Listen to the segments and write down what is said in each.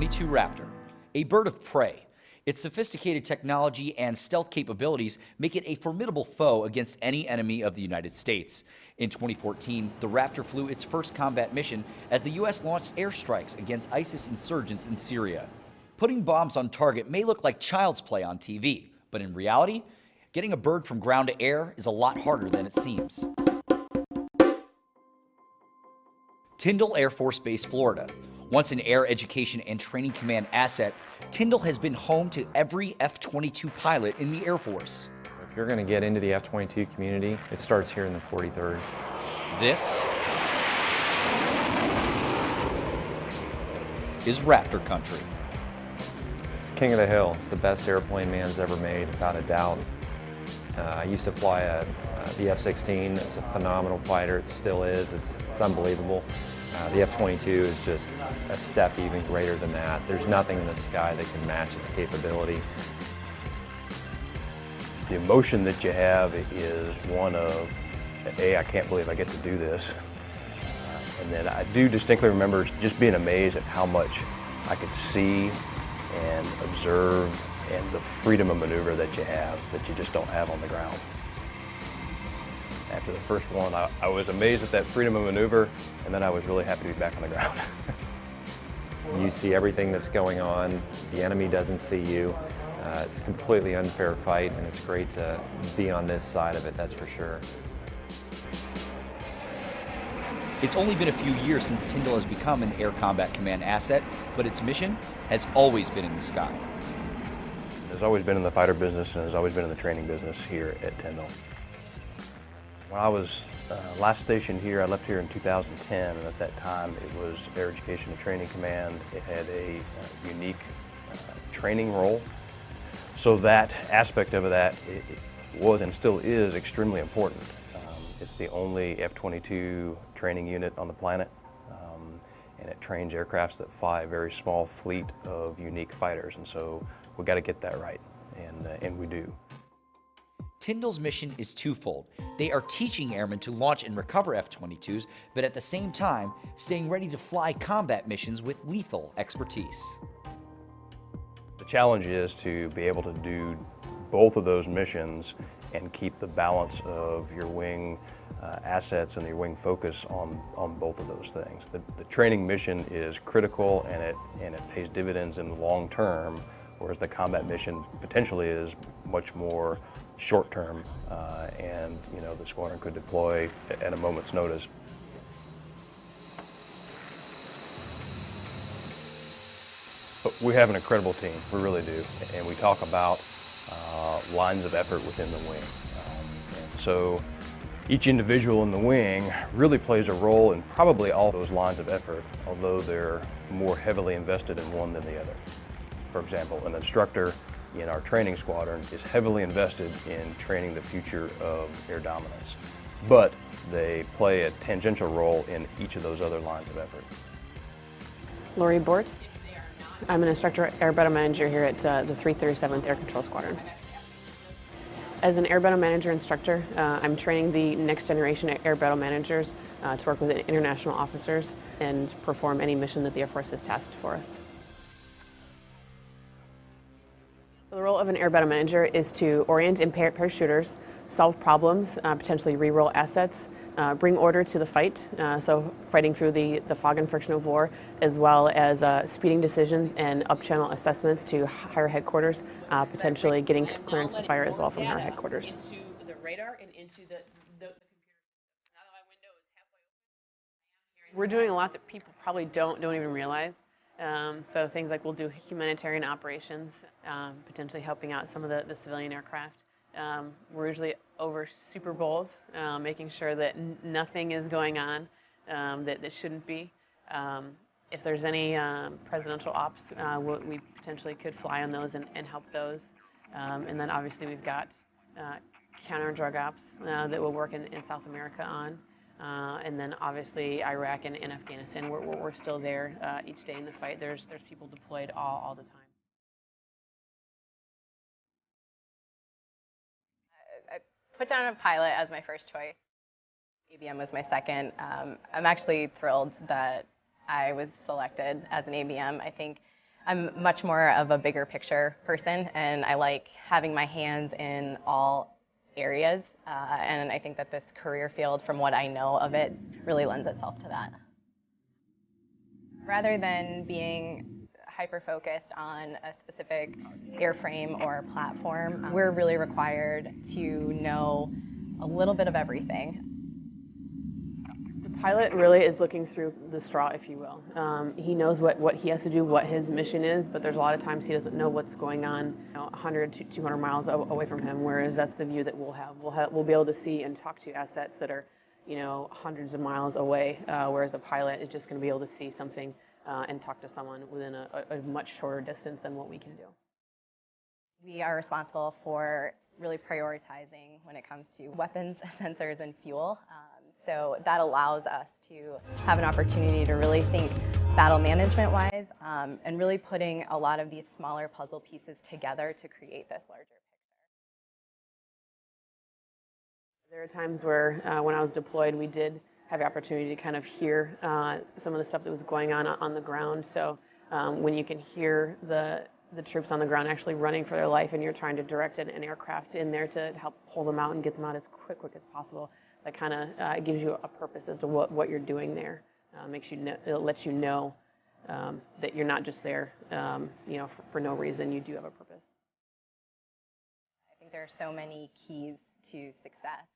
F-22 Raptor, a bird of prey. Its sophisticated technology and stealth capabilities make it a formidable foe against any enemy of the United States. In 2014, the Raptor flew its first combat mission as the U.S. launched airstrikes against ISIS insurgents in Syria. Putting bombs on target may look like child's play on TV, but in reality, getting a bird from ground to air is a lot harder than it seems. Tyndall Air Force Base, Florida. Once an Air Education and Training Command asset, Tyndall has been home to every F-22 pilot in the Air Force. If you're going to get into the F-22 community, it starts here in the 43rd. This is Raptor country. It's king of the hill. It's the best airplane man's ever made, without a doubt. I used to fly the F-16. It's a phenomenal fighter. It still is. It's unbelievable. The F-22 is just a step even greater than that. There's nothing in the sky that can match its capability. The emotion that you have is one of, A, I can't believe I get to do this. And then I do distinctly remember just being amazed at how much I could see and observe, and the freedom of maneuver that you have that you just don't have on the ground. After the first one, I was amazed at that freedom of maneuver, and then I was really happy to be back on the ground. You see everything that's going on. The enemy doesn't see you. It's a completely unfair fight, and it's great to be on this side of it, that's for sure. It's only been a few years since Tyndall has become an Air Combat Command asset, but its mission has always been in the sky. It's always been in the fighter business, and has always been in the training business here at Tyndall. When I was last stationed here, I left here in 2010, and at that time it was Air Education and Training Command. It had a unique training role. So that aspect of that it was and still is extremely important. It's the only F-22 training unit on the planet, and it trains aircrafts that fly a very small fleet of unique fighters, and so we got to get that right, and we do. Tyndall's mission is twofold. They are teaching airmen to launch and recover F-22s, but at the same time, staying ready to fly combat missions with lethal expertise. The challenge is to be able to do both of those missions and keep the balance of your wing assets and your wing focus on both of those things. The training mission is critical, and it pays dividends in the long term, whereas the combat mission potentially is much more short term, and the squadron could deploy at a moment's notice. But we have an incredible team, we really do, and we talk about lines of effort within the wing. And so each individual in the wing really plays a role in probably all those lines of effort, although they're more heavily invested in one than the other. For example, an instructor in our training squadron is heavily invested in training the future of air dominance, but they play a tangential role in each of those other lines of effort. Lori Bort. I'm an instructor air battle manager here at the 337th Air Control Squadron. As an air battle manager instructor, I'm training the next generation air battle managers to work with international officers and perform any mission that the Air Force has tasked for us. So the role of an air battle manager is to orient and parachuters, solve problems, potentially re-roll assets, bring order to the fight, so fighting through the fog and friction of war, as well as speeding decisions and up-channel assessments to higher headquarters, potentially getting clearance to fire as well from higher headquarters. Into the radar and into the computer. We're doing a lot that people probably don't even realize. So things like we'll do humanitarian operations, potentially helping out some of the civilian aircraft. We're usually over Super Bowls, making sure that nothing is going on that shouldn't be. If there's any presidential ops, we potentially could fly on those and help those. And then obviously we've got counter-drug ops that we'll work in South America on. And then obviously Iraq and Afghanistan, we're still there each day in the fight. There's people deployed all the time. I put down a pilot as my first choice. ABM was my second. I'm actually thrilled that I was selected as an ABM. I think I'm much more of a bigger picture person, and I like having my hands in all areas, and I think that this career field, from what I know of it, really lends itself to that. Rather than being hyper-focused on a specific airframe or platform, we're really required to know a little bit of everything. The pilot really is looking through the straw, if you will. He knows what he has to do, what his mission is, but there's a lot of times he doesn't know what's going on 100 to 200 miles away from him, whereas that's the view that we'll have. We'll be able to see and talk to assets that are hundreds of miles away, whereas a pilot is just going to be able to see something and talk to someone within a much shorter distance than what we can do. We are responsible for really prioritizing when it comes to weapons, sensors, and fuel. So that allows us to have an opportunity to really think battle management-wise, and really putting a lot of these smaller puzzle pieces together to create this larger picture. There are times where, when I was deployed, we did have the opportunity to kind of hear some of the stuff that was going on the ground. So when you can hear the troops on the ground actually running for their life, and you're trying to direct an aircraft in there to help pull them out and get them out as quick as possible, that kind of gives you a purpose as to what you're doing there. It lets you know that you're not just there, for no reason. You do have a purpose. I think there are so many keys to success.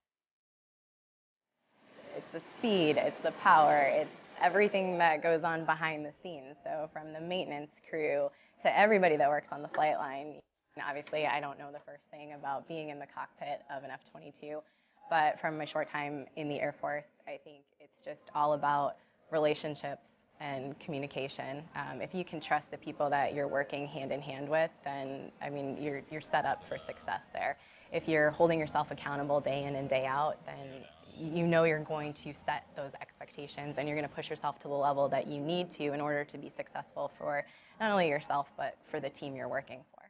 It's the speed, it's the power, it's everything that goes on behind the scenes. So from the maintenance crew to everybody that works on the flight line. And obviously, I don't know the first thing about being in the cockpit of an F-22, but from my short time in the Air Force, I think it's just all about relationships and communication. If you can trust the people that you're working hand in hand with, then you're set up for success there. If you're holding yourself accountable day in and day out, then you know you're going to set those expectations, and you're going to push yourself to the level that you need to in order to be successful for not only yourself, but for the team you're working for.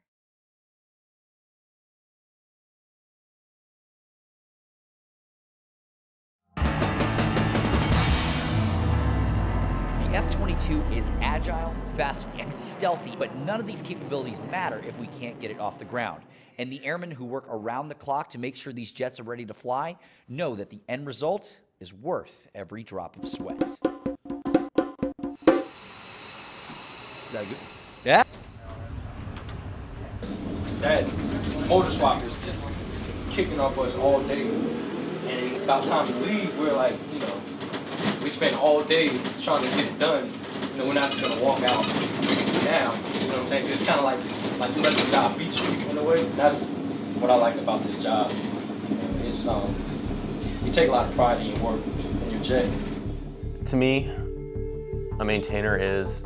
The F-22 is agile, fast, and stealthy, but none of these capabilities matter if we can't get it off the ground. And the airmen who work around the clock to make sure these jets are ready to fly know that the end result is worth every drop of sweat. Is that good? Yeah? That motor swap is just kicking off us all day. And about time to leave, we're like, we spent all day trying to get it done. We're not just gonna walk out now. You know what I'm saying? It's kind of like you let the job beat you in a way. That's what I like about this job. It's you take a lot of pride in your work and your jet. To me, a maintainer is.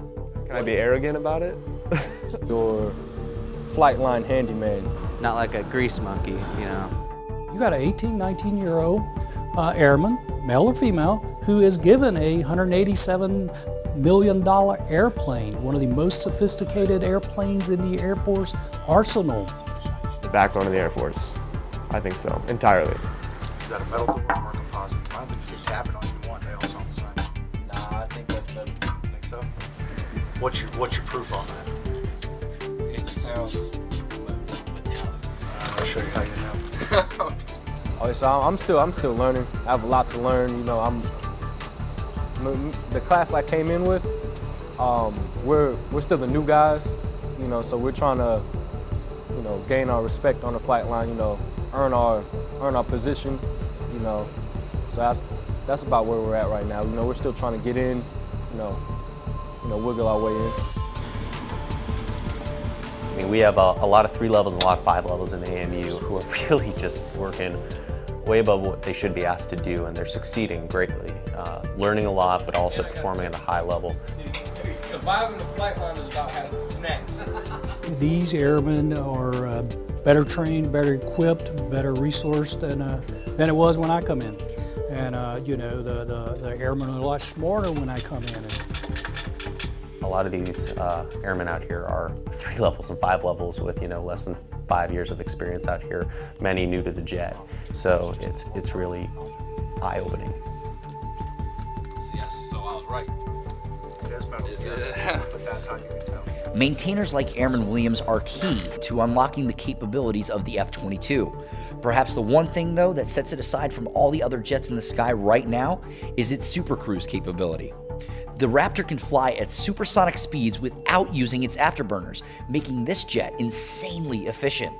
Can I be arrogant about it? Your flight line handyman. Not like a grease monkey, You got an 18, 19-year-old airman, male or female, who is given a $187 million airplane, one of the most sophisticated airplanes in the Air Force arsenal. The backbone of the Air Force. I think so, entirely. Is that a metal dome or composite? I don't think you can tap it on either one. They all sound the same. Nah, I think that's better. Think so? What's your proof on that? It sounds metallic. I'll show you how you know. So I'm still learning. I have a lot to learn. The class I came in with, we're still the new guys. So we're trying to, gain our respect on the flight line. Earn our position. So that's about where we're at right now. We're still trying to get in. Wiggle our way in. We have a lot of 3 levels and a lot of 5 levels in the AMU who are really just working way above what they should be asked to do, and they're succeeding greatly, learning a lot, but also performing at a high level. Surviving the flight line is about having snacks. These airmen are better trained, better equipped, better resourced than it was when I come in. And the airmen are a lot smarter when I come in. A lot of these airmen out here are 3 levels and 5 levels with less than 5 years of experience out here, many new to the jet. So it's really eye-opening. Yes, so I was right. It is metal, yes, but that's how you can tell. Maintainers like Airman Williams are key to unlocking the capabilities of the F-22. Perhaps the one thing, though, that sets it aside from all the other jets in the sky right now is its Super Cruise capability. The Raptor can fly at supersonic speeds without using its afterburners, making this jet insanely efficient.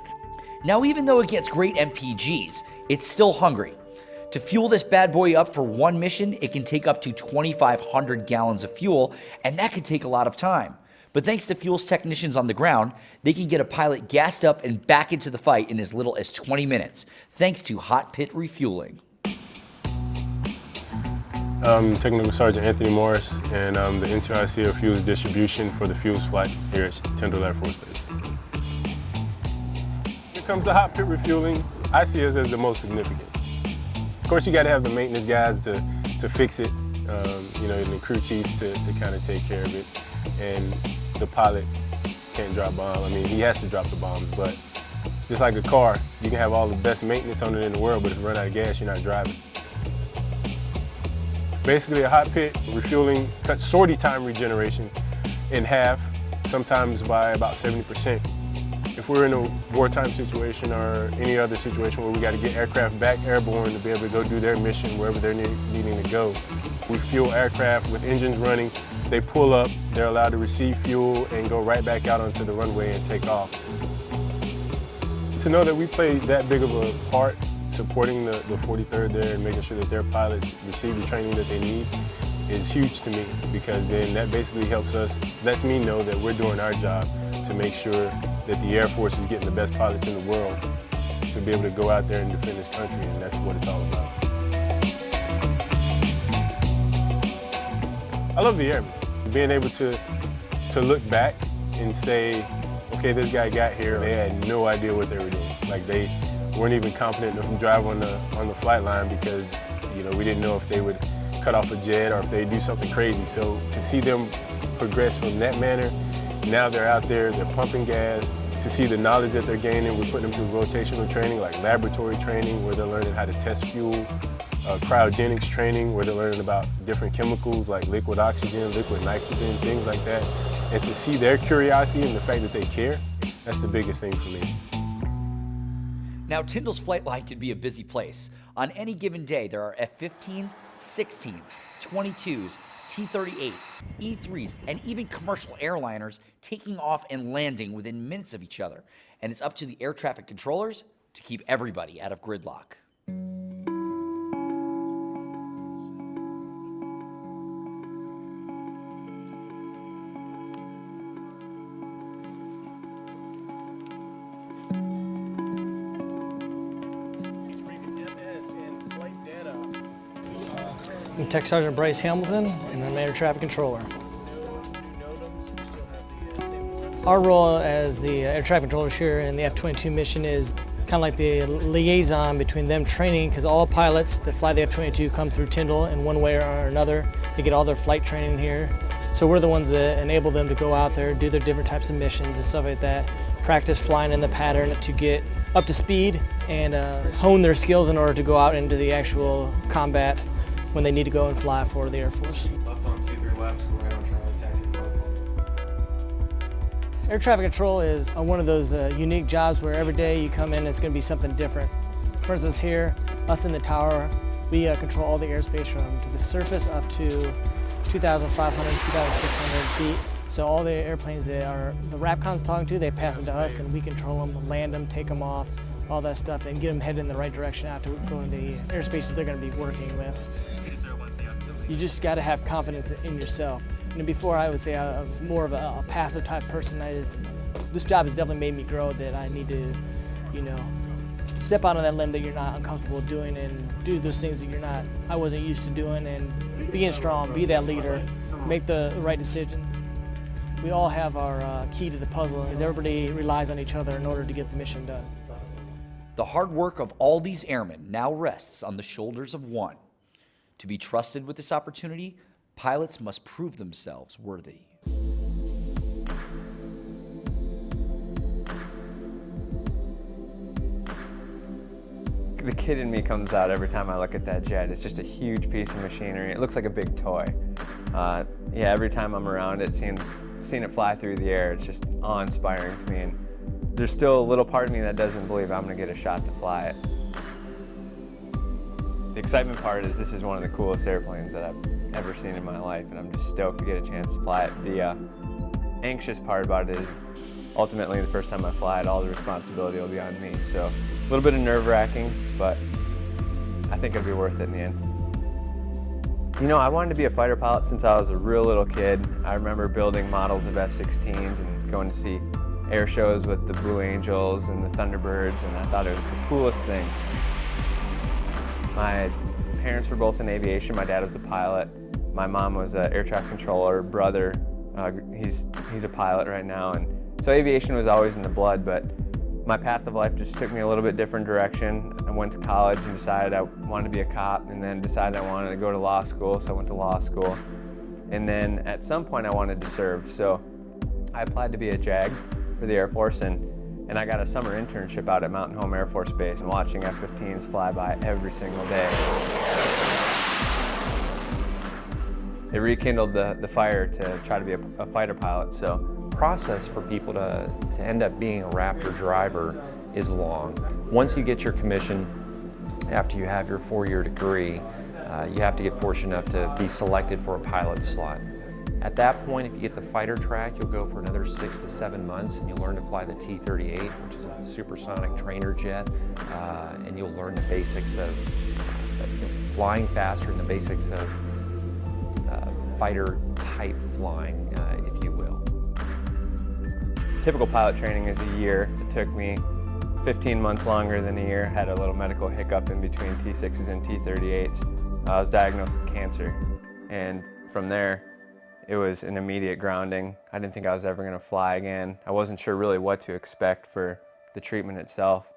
Now, even though it gets great MPGs, it's still hungry. To fuel this bad boy up for one mission, it can take up to 2,500 gallons of fuel, and that could take a lot of time. But thanks to fuels technicians on the ground, they can get a pilot gassed up and back into the fight in as little as 20 minutes, thanks to hot pit refueling. I'm Technical Sergeant Anthony Morris, and I'm the NCIC of Fuels Distribution for the Fuels Flight here at Tyndall Air Force Base. When it comes to hot pit refueling, I see this as the most significant. Of course, you got to have the maintenance guys to fix it, you know, and the crew chiefs to kind of take care of it. And the pilot can't drop bombs. I mean, he has to drop the bombs, but just like a car, you can have all the best maintenance on it in the world, but if you run out of gas, you're not driving. Basically, a hot pit refueling cuts sortie time regeneration in half, sometimes by about 70%. If we're in a wartime situation or any other situation where we got to get aircraft back airborne to be able to go do their mission wherever they're needing to go, we fuel aircraft with engines running. They pull up, they're allowed to receive fuel and go right back out onto the runway and take off. To know that we played that big of a part supporting the 43rd there and making sure that their pilots receive the training that they need is huge to me, because then that basically lets me know that we're doing our job to make sure that the Air Force is getting the best pilots in the world to be able to go out there and defend this country, and that's what it's all about. I love the Airmen. Being able to look back and say, okay, this guy got here, they had no idea what they were doing. Like, they weren't even confident enough to drive on the flight line because, you know, we didn't know if they would cut off a jet or if they'd do something crazy. So to see them progress from that manner, now they're out there, they're pumping gas. To see the knowledge that they're gaining, we're putting them through rotational training, like laboratory training, where they're learning how to test fuel, cryogenics training, where they're learning about different chemicals like liquid oxygen, liquid nitrogen, things like that. And to see their curiosity and the fact that they care, that's the biggest thing for me. Now, Tyndall's flight line can be a busy place. On any given day, there are F-15s, 16s, 22s, T-38s, E-3s, and even commercial airliners taking off and landing within minutes of each other. And it's up to the air traffic controllers to keep everybody out of gridlock. I'm Tech Sergeant Bryce Hamilton, and I'm Air Traffic Controller. Our role as the air traffic controllers here in the F-22 mission is kind of like the liaison between them training, because all pilots that fly the F-22 come through Tyndall in one way or another to get all their flight training here. So we're the ones that enable them to go out there, do their different types of missions and stuff like that, practice flying in the pattern to get up to speed and hone their skills in order to go out into the actual combat when they need to go and fly for the Air Force. Left on 2-3 left, right on Charlie, taxi. Air traffic control is one of those unique jobs where every day you come in, it's going to be something different. For instance, here, us in the tower, we control all the airspace from to the surface up to 2,500, 2,600 feet. So all the airplanes that the RAPCON's talking to, they pass them to us, and we control them, land them, take them off, all that stuff, and get them headed in the right direction out to go into the airspaces they're going to be working with. You just got to have confidence in yourself. You know, before I would say I was more of a passive type person. This job has definitely made me grow, that I need to, you know, step out on that limb that you're not uncomfortable doing and do those things that I wasn't used to doing, and being strong, be that leader, make the right decisions. We all have our key to the puzzle, because everybody relies on each other in order to get the mission done. The hard work of all these airmen now rests on the shoulders of one. To be trusted with this opportunity, pilots must prove themselves worthy. The kid in me comes out every time I look at that jet. It's just a huge piece of machinery. It looks like a big toy. Yeah, every time I'm around it, seeing it fly through the air, it's just awe-inspiring to me. And there's still a little part of me that doesn't believe I'm going to get a shot to fly it. The excitement part is this is one of the coolest airplanes that I've ever seen in my life, and I'm just stoked to get a chance to fly it. The anxious part about it is ultimately the first time I fly it, all the responsibility will be on me. So a little bit of nerve-wracking, but I think it'll be worth it in the end. You know, I wanted to be a fighter pilot since I was a real little kid. I remember building models of F-16s and going to see air shows with the Blue Angels and the Thunderbirds, and I thought it was the coolest thing. My parents were both in aviation. My dad was a pilot. My mom was an air traffic controller. Brother, he's a pilot right now, and so aviation was always in the blood, but my path of life just took me a little bit different direction. I went to college and decided I wanted to be a cop, and then decided I wanted to go to law school, so I went to law school. And then at some point I wanted to serve, so I applied to be a JAG for the Air Force, and I got a summer internship out at Mountain Home Air Force Base, and watching F-15s fly by every single day. It rekindled the fire to try to be a fighter pilot. So process for people to end up being a Raptor driver is long. Once you get your commission, after you have your 4-year degree, you have to get fortunate enough to be selected for a pilot slot. At that point, if you get the fighter track, you'll go for another 6 to 7 months, and you'll learn to fly the T-38, which is a supersonic trainer jet, and you'll learn the basics of flying faster and the basics of fighter type flying, if you will. Typical pilot training is a year. It took me 15 months longer than a year. Had a little medical hiccup in between T6s and T38s. I was diagnosed with cancer, and from there it was an immediate grounding. I didn't think I was ever going to fly again. I wasn't sure really what to expect for the treatment itself.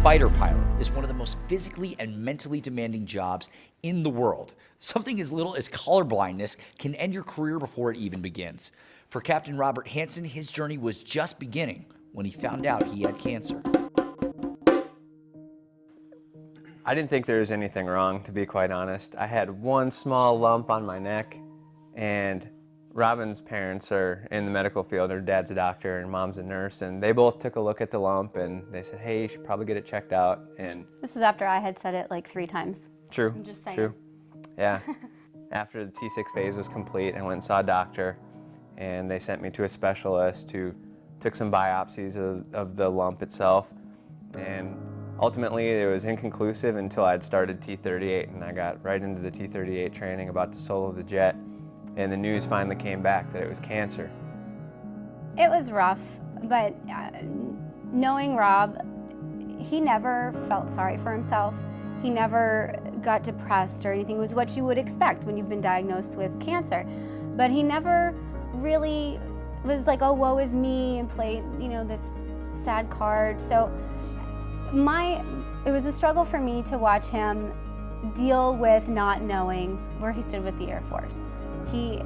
Fighter pilot is one of the most physically and mentally demanding jobs in the world. Something as little as color blindness can end your career before it even begins. For Captain Robert Hansen, his journey was just beginning when he found out he had cancer. I didn't think there was anything wrong, to be quite honest. I had one small lump on my neck, and Robin's parents are in the medical field. Her dad's a doctor and mom's a nurse, and they both took a look at the lump and they said, hey, you should probably get it checked out. And this was after I had said it like 3 times. True, I'm just saying. True. Yeah. After the T6 phase was complete, I went and saw a doctor, and they sent me to a specialist who took some biopsies of the lump itself. And ultimately, it was inconclusive until I'd started T38, and I got right into the T38 training, about to solo the jet. And the news finally came back that it was cancer. It was rough, but knowing Rob, he never felt sorry for himself. He never got depressed or anything. It was what you would expect when you've been diagnosed with cancer. But he never really was like, oh, woe is me, and played, you know, this sad card. So it was a struggle for me to watch him deal with not knowing where he stood with the Air Force. He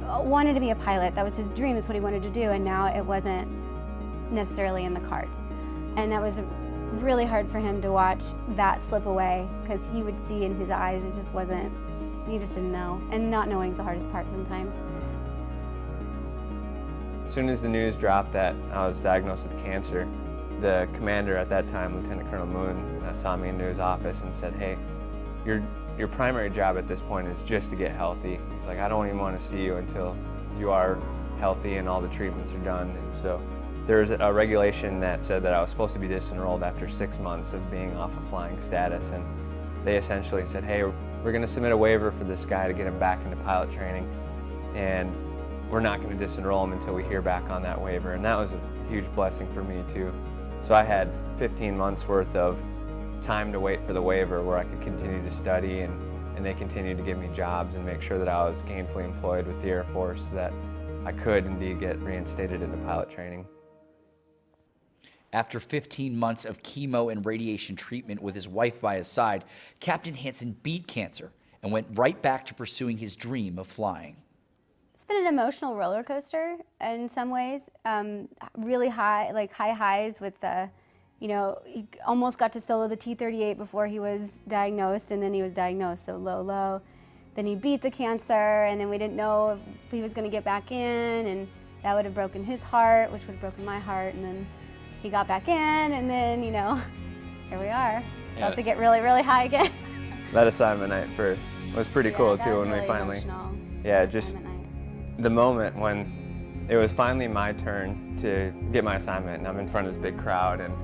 wanted to be a pilot. That was his dream. That's what he wanted to do, and now it wasn't necessarily in the cards. And that was really hard for him to watch that slip away, because you would see in his eyes it just wasn't, he just didn't know. And not knowing is the hardest part sometimes. As soon as the news dropped that I was diagnosed with cancer, the commander at that time, Lieutenant Colonel Moon, saw me into his office and said, hey, your primary job at this point is just to get healthy. He's like, I don't even want to see you until you are healthy and all the treatments are done. And so there's a regulation that said that I was supposed to be disenrolled after 6 months of being off of flying status. And they essentially said, hey, we're going to submit a waiver for this guy to get him back into pilot training. And we're not going to disenroll him until we hear back on that waiver. And that was a huge blessing for me too. So I had 15 months worth of time to wait for the waiver where I could continue to study, and they continued to give me jobs and make sure that I was gainfully employed with the Air Force, so that I could indeed get reinstated into pilot training. After 15 months of chemo and radiation treatment with his wife by his side, Captain Hansen beat cancer and went right back to pursuing his dream of flying. It's been an emotional roller coaster in some ways. Really high, like high highs with the, you know, he almost got to solo the T-38 before he was diagnosed, and then he was diagnosed, so low. Then he beat the cancer, and then we didn't know if he was going to get back in, and that would have broken his heart, which would have broken my heart, and then he got back in, and then, you know, here we are. About to get really, really high again. That assignment night was pretty cool too when really we finally, emotional. just the moment when it was finally my turn to get my assignment, and I'm in front of this big crowd, and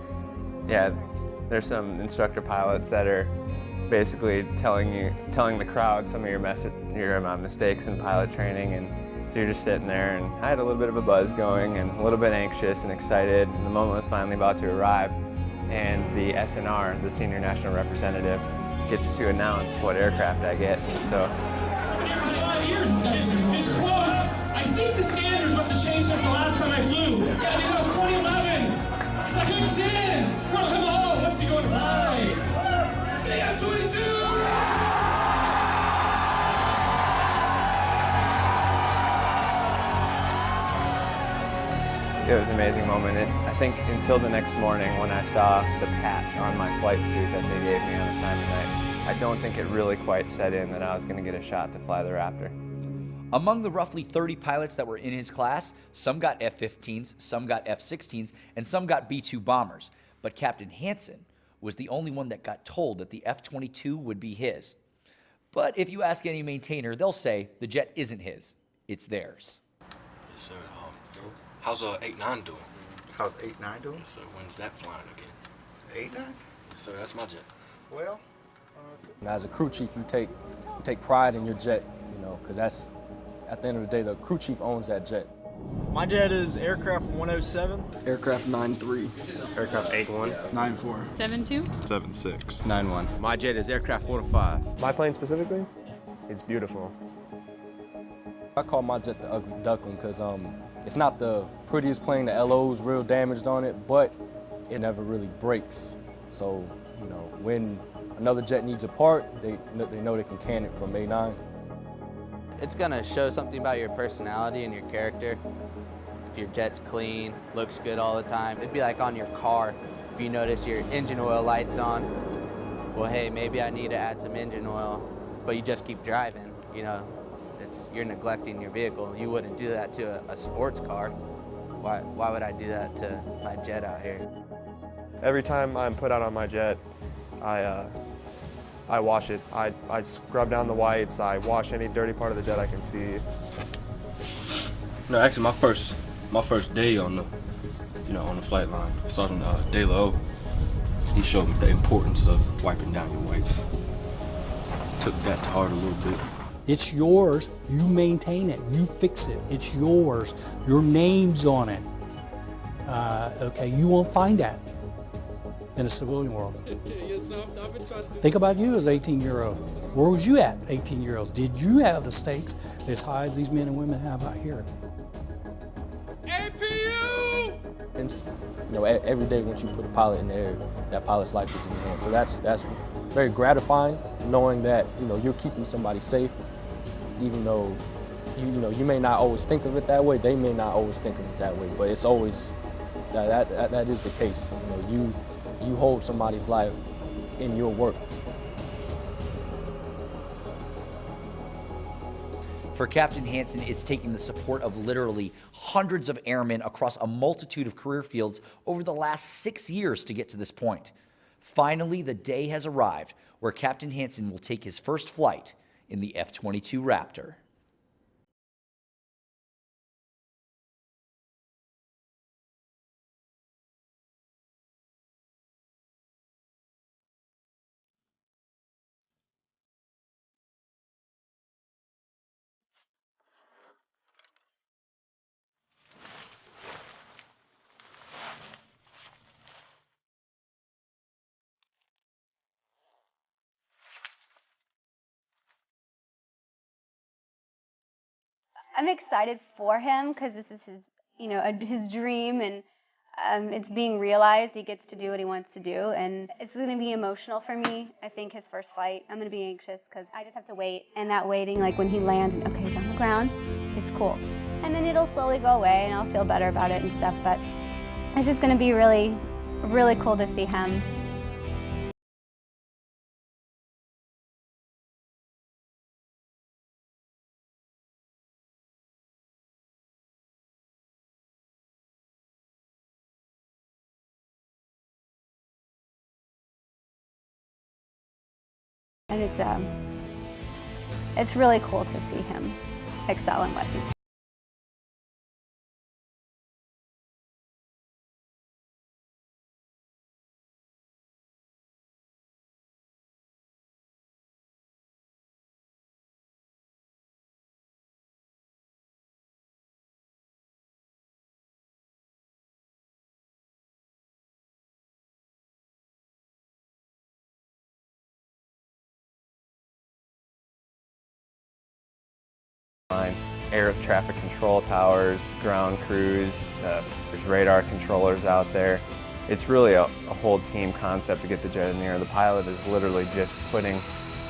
yeah, there's some instructor pilots that are basically telling the crowd some of your mistakes in pilot training, and so you're just sitting there, and I had a little bit of a buzz going and a little bit anxious and excited, and the moment was finally about to arrive, and the SNR, the senior national representative, gets to announce what aircraft I get, and so. His quote, I think the standards must have changed since the last time I flew. Yeah, I think that was 2011. It's like I'm saying, come home, what's he going to fly? The F-22! It was an amazing moment. I think until the next morning when I saw the patch on my flight suit that they gave me on assignment night, I don't think it really quite set in that I was going to get a shot to fly the Raptor. Among the roughly 30 pilots that were in his class, some got F-15s, some got F-16s, and some got B-2 bombers. But Captain Hansen was the only one that got told that the F-22 would be his. But if you ask any maintainer, they'll say the jet isn't his, it's theirs. Yes, sir. How's 8-9 doing? How's 8-9 doing? So when's that flying again? 8-9? So that's my jet. Well, as a crew chief, you take pride in your jet, you know, because that's, at the end of the day, the crew chief owns that jet. My jet is aircraft 107. Aircraft 93. Aircraft 81. 94. 72. 76. 91. My jet is aircraft 405. My plane specifically, it's beautiful. I call my jet the ugly duckling because it's not the prettiest plane, the LO's real damaged on it, but it never really breaks. So, you know, when another jet needs a part, they know they can can it from A9. It's gonna show something about your personality and your character. If your jet's clean, looks good all the time. It'd be like on your car. If you notice your engine oil light's on, well, hey, maybe I need to add some engine oil, but you just keep driving, you know. You're neglecting your vehicle. You wouldn't do that to a sports car. Why would I do that to my jet out here? Every time I'm put out on my jet, I wash it. I scrub down the whites. I wash any dirty part of the jet I can see. No, actually, my first day on the flight line, Sergeant De La, he showed me the importance of wiping down your whites. Took that to heart a little bit. It's yours, you maintain it, you fix it, it's yours, your name's on it. Okay, you won't find that in the civilian world. Think about you as 18-year-old. Where was you at, 18-year-olds? Did you have the stakes as high as these men and women have out here? And, you know, every day once you put a pilot in the air, that pilot's life is in your hands. So that's very gratifying, knowing that, you know, you're keeping somebody safe, even though you may not always think of it that way. They may not always think of it that way, but it's always that is the case. You know, you hold somebody's life in your work. For Captain Hansen, it's taking the support of literally hundreds of airmen across a multitude of career fields over the last 6 years to get to this point. Finally, the day has arrived where Captain Hansen will take his first flight in the F-22 Raptor. I'm excited for him because this is his, you know, his dream, and it's being realized. He gets to do what he wants to do, and it's going to be emotional for me. I think his first flight, I'm going to be anxious because I just have to wait, and that waiting, like when he lands, and okay, he's on the ground, It's cool. And then it'll slowly go away and I'll feel better about it and stuff, but it's just gonna be really, really cool to see him. And it's really cool to see him excel in what he's doing. Air traffic control towers, ground crews, there's radar controllers out there. It's really a whole team concept to get the jet in the air. The pilot is literally just putting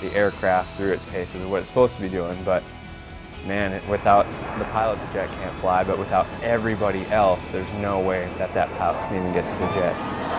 the aircraft through its paces of what it's supposed to be doing, but man, without the pilot, the jet can't fly, but without everybody else, there's no way that that pilot can even get to the jet.